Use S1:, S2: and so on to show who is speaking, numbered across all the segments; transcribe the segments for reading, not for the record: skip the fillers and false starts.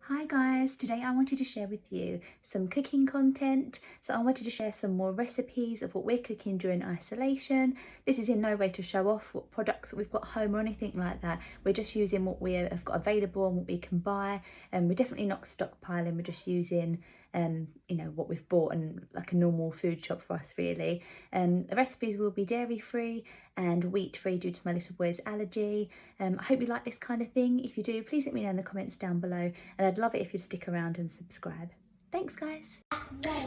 S1: Hi guys, today I wanted to share with you some cooking content. So I wanted to share some more recipes of what we're cooking during isolation. This is in no way to show off what products we've got home or anything like that. We're just using what we have got available and what we can buy, and we're definitely not stockpiling. We're just using what we've bought and like a normal food shop for us really. The recipes will be dairy free and wheat free due to my little boy's allergy. I hope you like this kind of thing. If you do, please let me know in the comments down below, and I'd love it if you'd stick around and subscribe. Thanks guys.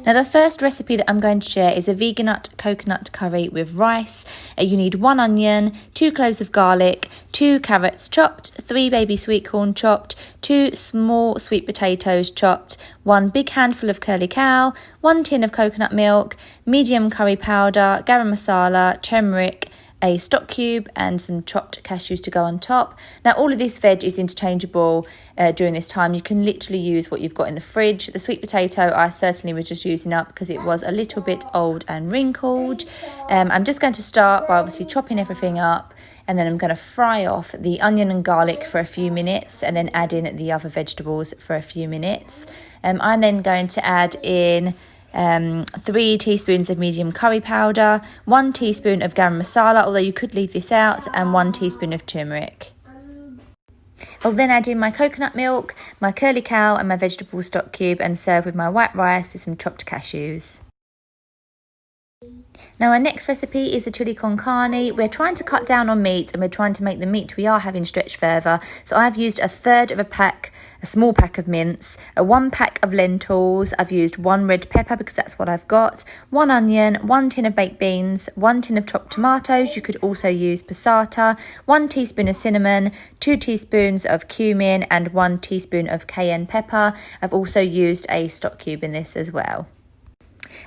S1: Now the first recipe that I'm going to share is a vegan coconut curry with rice. You need 1 onion, 2 cloves of garlic, 2 carrots chopped, 3 baby sweet corn chopped, 2 small sweet potatoes chopped, 1 big handful of curly cow, 1 tin of coconut milk, medium curry powder, garam masala, turmeric, a stock cube and some chopped cashews to go on top. Now all of this veg is interchangeable during this time. You can literally use what you've got in the fridge. The sweet potato I certainly was just using up because it was a little bit old and wrinkled. I'm just going to start by obviously chopping everything up, and then I'm going to fry off the onion and garlic for a few minutes and then add in the other vegetables for a few minutes. I'm then going to add in 3 teaspoons of medium curry powder, 1 teaspoon of garam masala, although you could leave this out, and 1 teaspoon of turmeric. I'll then add in my coconut milk, my curly cow and my vegetable stock cube and serve with my white rice with some chopped cashews. Now our next recipe is the chili con carne. We're trying to cut down on meat and we're trying to make the meat we are having stretch further. So I've used a third of a small pack of mince, 1 pack of lentils. I've used 1 red pepper because that's what I've got, 1 onion, 1 tin of baked beans, 1 tin of chopped tomatoes. You could also use passata, 1 teaspoon of cinnamon, 2 teaspoons of cumin and 1 teaspoon of cayenne pepper. I've also used a stock cube in this as well.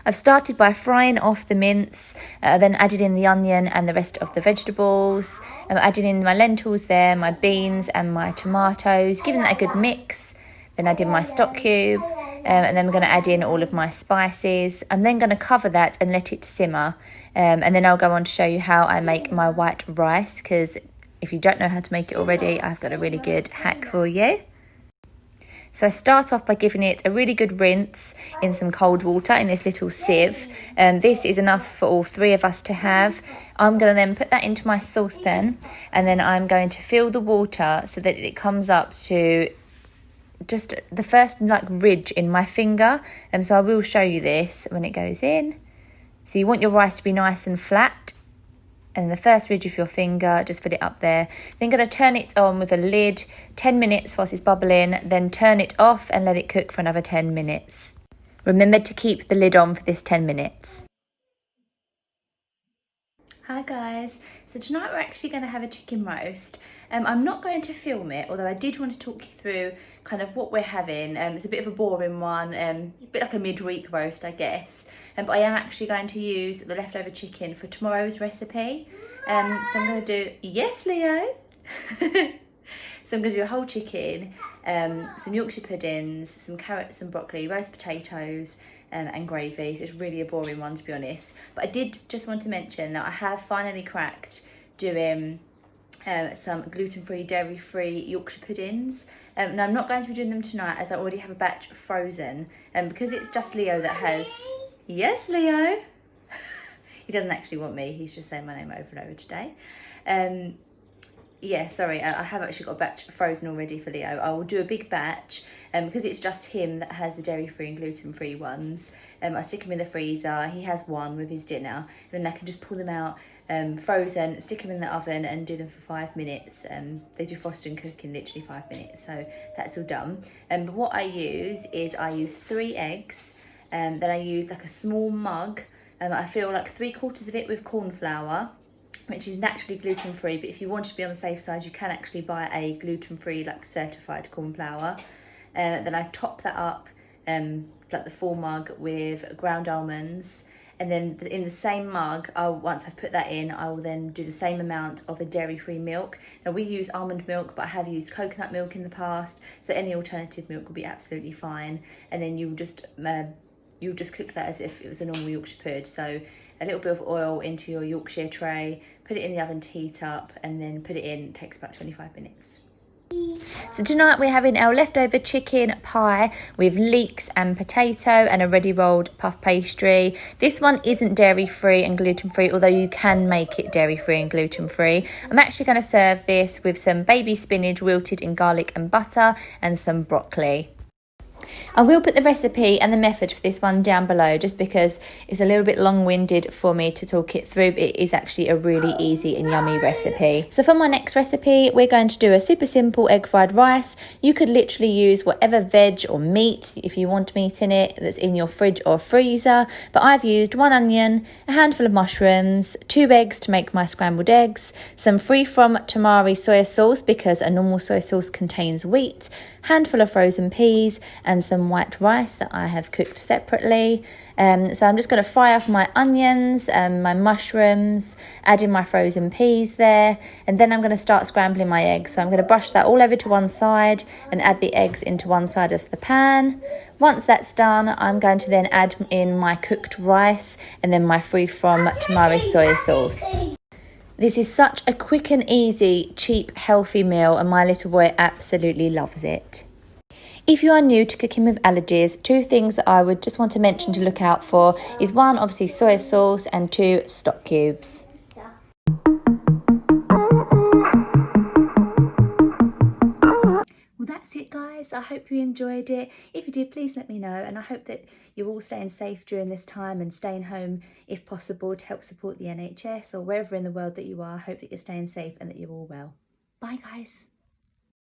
S1: I've started by frying off the mince, then added in the onion and the rest of the vegetables. Added in my lentils there, my beans and my tomatoes, giving that a good mix. Then add in my stock cube, and then we're going to add in all of my spices. I'm then going to cover that and let it simmer. And then I'll go on to show you how I make my white rice, because if you don't know how to make it already, I've got a really good hack for you. So I start off by giving it a really good rinse in some cold water in this little sieve. This is enough for all 3 of us to have. I'm going to then put that into my saucepan, and then I'm going to fill the water so that it comes up to just the first ridge in my finger. So I will show you this when it goes in. So you want your rice to be nice and flat. And the first ridge of your finger, just fill it up there. Then going to turn it on with a lid 10 minutes whilst it's bubbling, then turn it off and let it cook for another 10 minutes. Remember to keep the lid on for this 10 minutes. Hi guys, so tonight we're actually going to have a chicken roast. I'm not going to film it, although I did want to talk you through kind of what we're having. It's a bit of a boring one, a bit like a midweek roast I guess. But I am actually going to use the leftover chicken for tomorrow's recipe. So I'm going to do, yes Leo! So I'm going to do a whole chicken, some Yorkshire puddings, some carrots and broccoli, roast potatoes, and gravy. So it's really a boring one to be honest. But I did just want to mention that I have finally cracked doing some gluten-free, dairy-free Yorkshire puddings. Now I'm not going to be doing them tonight as I already have a batch frozen. Because it's just Leo that has... Yes, Leo! He doesn't actually want me, he's just saying my name over and over today. Yeah, sorry, I have actually got a batch frozen already for Leo. I will do a big batch because it's just him that has the dairy-free and gluten-free ones. I stick them in the freezer. He has one with his dinner, and then I can just pull them out frozen, stick them in the oven and do them for 5 minutes. They defrost and cook in literally 5 minutes, so that's all done. But what I use is 3 eggs, then I use like a small mug. I fill like 3/4 of it with corn flour, which is naturally gluten-free, but if you want to be on the safe side, you can actually buy a gluten-free, like certified corn flour. Then I top that up, like the full mug, with ground almonds. And then in the same mug, once I've put that in, I will then do the same amount of a dairy-free milk. Now we use almond milk, but I have used coconut milk in the past, so any alternative milk will be absolutely fine. And then you'll just cook that as if it was a normal Yorkshire pud. So a little bit of oil into your Yorkshire tray, put it in the oven to heat up, and then put it in. It takes about 25 minutes. So tonight we're having our leftover chicken pie with leeks and potato and a ready rolled puff pastry. This one isn't dairy free and gluten free, although you can make it dairy free and gluten free. I'm actually going to serve this with some baby spinach wilted in garlic and butter and some broccoli. I will put the recipe and the method for this one down below just because it's a little bit long-winded for me to talk it through, but it is actually a really easy and yummy recipe. So for my next recipe, we're going to do a super simple egg fried rice. You could literally use whatever veg or meat, if you want meat in it, that's in your fridge or freezer, but I've used 1 onion, a handful of mushrooms, 2 eggs to make my scrambled eggs, some free from tamari soy sauce because a normal soy sauce contains wheat, handful of frozen peas, and some white rice that I have cooked separately. So I'm just going to fry off my onions and my mushrooms, add in my frozen peas there, and then I'm going to start scrambling my eggs. So I'm going to brush that all over to one side and add the eggs into one side of the pan. Once that's done, I'm going to then add in my cooked rice and then my free from tamari soy sauce. This is such a quick and easy, cheap, healthy meal, and my little boy absolutely loves it. If you are new to cooking with allergies, 2 things that I would just want to mention to look out for is 1, obviously soy sauce, and 2, stock cubes. Well, that's it, guys. I hope you enjoyed it. If you did, please let me know, and I hope that you're all staying safe during this time and staying home if possible to help support the NHS or wherever in the world that you are. I hope that you're staying safe and that you're all well. Bye, guys.